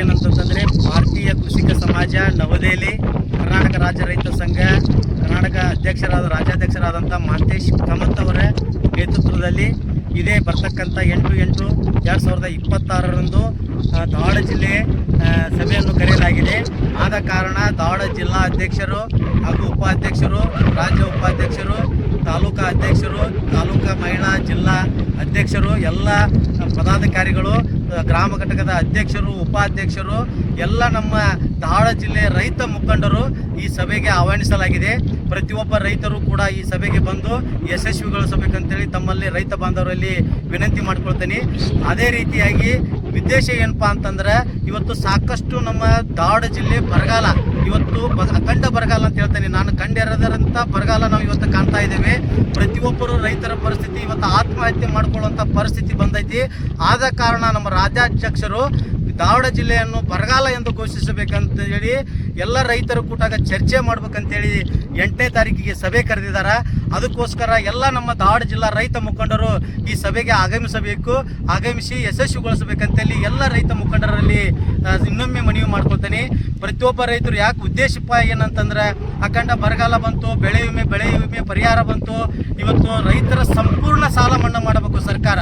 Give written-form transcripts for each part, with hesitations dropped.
ಏನಂತಂದರೆ ಭಾರತೀಯ ಕೃಷಿಕ ಸಮಾಜ ನವದೆಹಲಿ, ಕರ್ನಾಟಕ ರಾಜ್ಯ ರೈತ ಸಂಘ, ಕರ್ನಾಟಕ ರಾಜ್ಯಾಧ್ಯಕ್ಷರಾದಂಥ ಮಹಂತೇಶ್ ಕಾಮತ್ ಅವರ ನೇತೃತ್ವದಲ್ಲಿ ಇದೇ ಬರ್ತಕ್ಕಂಥ 8/8/2026 ಧಾರವಾಡ ಜಿಲ್ಲೆ ಸಭೆಯನ್ನು ಕರೆಯಲಾಗಿದೆ. ಆದ ಕಾರಣ ಧಾರವಾಡ ಜಿಲ್ಲಾ ಅಧ್ಯಕ್ಷರು ಹಾಗೂ ಉಪಾಧ್ಯಕ್ಷರು, ರಾಜ್ಯ ಉಪಾಧ್ಯಕ್ಷರು, ತಾಲೂಕಾ ಅಧ್ಯಕ್ಷರು, ತಾಲೂಕಾ ಮಹಿಳಾ ಜಿಲ್ಲಾ ಅಧ್ಯಕ್ಷರು, ಎಲ್ಲ ಪದಾಧಿಕಾರಿಗಳು, ಗ್ರಾಮ ಘಟಕದ ಅಧ್ಯಕ್ಷರು, ಉಪಾಧ್ಯಕ್ಷರು, ಎಲ್ಲ ನಮ್ಮ ಧಾರವಾಡ ಜಿಲ್ಲೆಯ ರೈತ ಮುಖಂಡರು ಈ ಸಭೆಗೆ ಆಹ್ವಾನಿಸಲಾಗಿದೆ. ಪ್ರತಿಯೊಬ್ಬ ರೈತರು ಕೂಡ ಈ ಸಭೆಗೆ ಬಂದು ಯಶಸ್ವಿಗೊಳಿಸಬೇಕಂತೇಳಿ ತಮ್ಮಲ್ಲಿ ರೈತ ಬಾಂಧವರಲ್ಲಿ ವಿನಂತಿ ಮಾಡ್ಕೊಳ್ತೀನಿ. ಅದೇ ರೀತಿಯಾಗಿ ಉದ್ದೇಶ ಏನಪ್ಪಾ ಅಂತಂದ್ರೆ, ಇವತ್ತು ಸಾಕಷ್ಟು ನಮ್ಮ ಧಾರವಾಡ ಜಿಲ್ಲೆ ಬರಗಾಲ, ಇವತ್ತು ಅಖಂಡ ಬರಗಾಲ ಅಂತ ಹೇಳ್ತೇನೆ ನಾನು, ಕಂಡಿರದಂಥ ಬರಗಾಲ ನಾವು ಇವತ್ತು ಕಾಣ್ತಾ ಇದ್ದೇವೆ. ಪ್ರತಿಯೊಬ್ಬರು ರೈತರ ಪರಿಸ್ಥಿತಿ ಇವತ್ತು ಆತ್ಮಹತ್ಯೆ ಮಾಡ್ಕೊಳ್ಳುವಂಥ ಪರಿಸ್ಥಿತಿ ಬಂದೈತಿ. ಆದ ಕಾರಣ ನಮ್ಮ ರಾಜ್ಯಾಧ್ಯಕ್ಷರು ಧಾರವಾಡ ಜಿಲ್ಲೆಯನ್ನು ಬರಗಾಲ ಎಂದು ಘೋಷಿಸಬೇಕಂತ ಹೇಳಿ ಎಲ್ಲ ರೈತರು ಕೂಟಾಗ ಚರ್ಚೆ ಮಾಡ್ಬೇಕಂತೇಳಿ 8ನೇ ತಾರೀಕಿಗೆ ಸಭೆ ಕರೆದಿದ್ದಾರೆ. ಅದಕ್ಕೋಸ್ಕರ ಎಲ್ಲ ನಮ್ಮ ಧಾರವಾಡ ಜಿಲ್ಲಾ ರೈತ ಮುಖಂಡರು ಈ ಸಭೆಗೆ ಆಗಮಿಸಿ ಯಶಸ್ವಿಗೊಳಿಸಬೇಕಂತೇಳಿ ಎಲ್ಲ ರೈತ ಮುಖಂಡರಲ್ಲಿ ಇನ್ನೊಮ್ಮೆ ಮನವಿ ಮಾಡ್ಕೊಳ್ತೇನೆ. ಪ್ರತಿಯೊಬ್ಬ ರೈತರು ಯಾಕೆ ಉದ್ದೇಶಪ್ಪ ಏನಂತಂದ್ರೆ, ಅಖಂಡ ಬರಗಾಲ ಬಂತು, ಬೆಳೆ ವಿಮೆ ಪರಿಹಾರ ಬಂತು, ಇವತ್ತು ರೈತರ ಸಂಪೂರ್ಣ ಸಾಲ ಮನ್ನಾ ಮಾಡಬೇಕು ಸರ್ಕಾರ.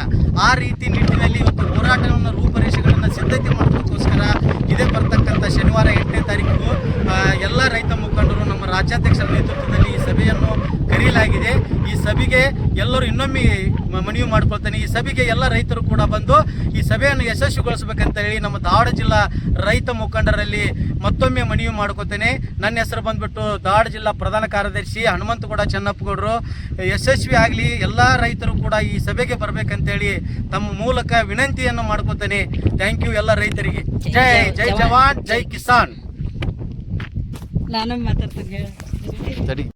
ಆ ರೀತಿ ನಿಟ್ಟಿನಲ್ಲಿ ಇವತ್ತು ಹೋರಾಟವನ್ನು ರೂಪರೇಷೆಗಳನ್ನು ಸಿದ್ಧತೆ ಮಾಡೋದಕ್ಕೋಸ್ಕರ ಇದೇ ಬರ್ತಕ್ಕಂಥ ಶನಿವಾರ 8ನೇ ತಾರೀಕು ಎಲ್ಲ ರೈತ ಮುಖಂಡರು ನಮ್ಮ ರಾಜ್ಯಾಧ್ಯಕ್ಷರ ನೇತೃತ್ವದಲ್ಲಿ ಈ ಸಭೆಯನ್ನು ಕರೆಯಲಾಗಿದೆ. ಈ ಸಭೆಗೆ ಎಲ್ಲರೂ ಇನ್ನೊಮ್ಮೆ ಮನವಿ ಮಾಡ್ಕೊಳ್ತೇನೆ, ಈ ಸಭೆಗೆ ಎಲ್ಲ ರೈತರು ಕೂಡ ಬಂದು ಈ ಸಭೆಯನ್ನು ಯಶಸ್ವಿಗೊಳಿಸಬೇಕಂತ ಹೇಳಿ ನಮ್ಮ ಧಾರವಾಡ ಜಿಲ್ಲಾ ರೈತ ಮುಖಂಡರಲ್ಲಿ ಮತ್ತೊಮ್ಮೆ ಮನವಿ ಮಾಡ್ಕೊತೇನೆ. ನನ್ನ ಹೆಸರು ಬಂದ್ಬಿಟ್ಟು ಧಾರವಾಡ ಜಿಲ್ಲಾ ಪ್ರಧಾನ ಕಾರ್ಯದರ್ಶಿ ಹನುಮಂತಗೌಡ ಚೆನ್ನಪ್ಪಗೌಡರು. ಯಶಸ್ವಿ ಆಗಲಿ, ಎಲ್ಲ ರೈತರು ಕೂಡ ಈ ಸಭೆಗೆ ಬರಬೇಕಂತೇಳಿ ತಮ್ಮ ಮೂಲಕ ವಿನಂತಿಯನ್ನು ಮಾಡ್ಕೊತೇನೆ. ಥ್ಯಾಂಕ್ ಯು ಎಲ್ಲ ರೈತರಿಗೆ. ಜೈ ಜವಾನ್, ಜೈ ಕಿಸಾನ್. ನಾನು ಮಾತಾಡ್ತೀನಿ.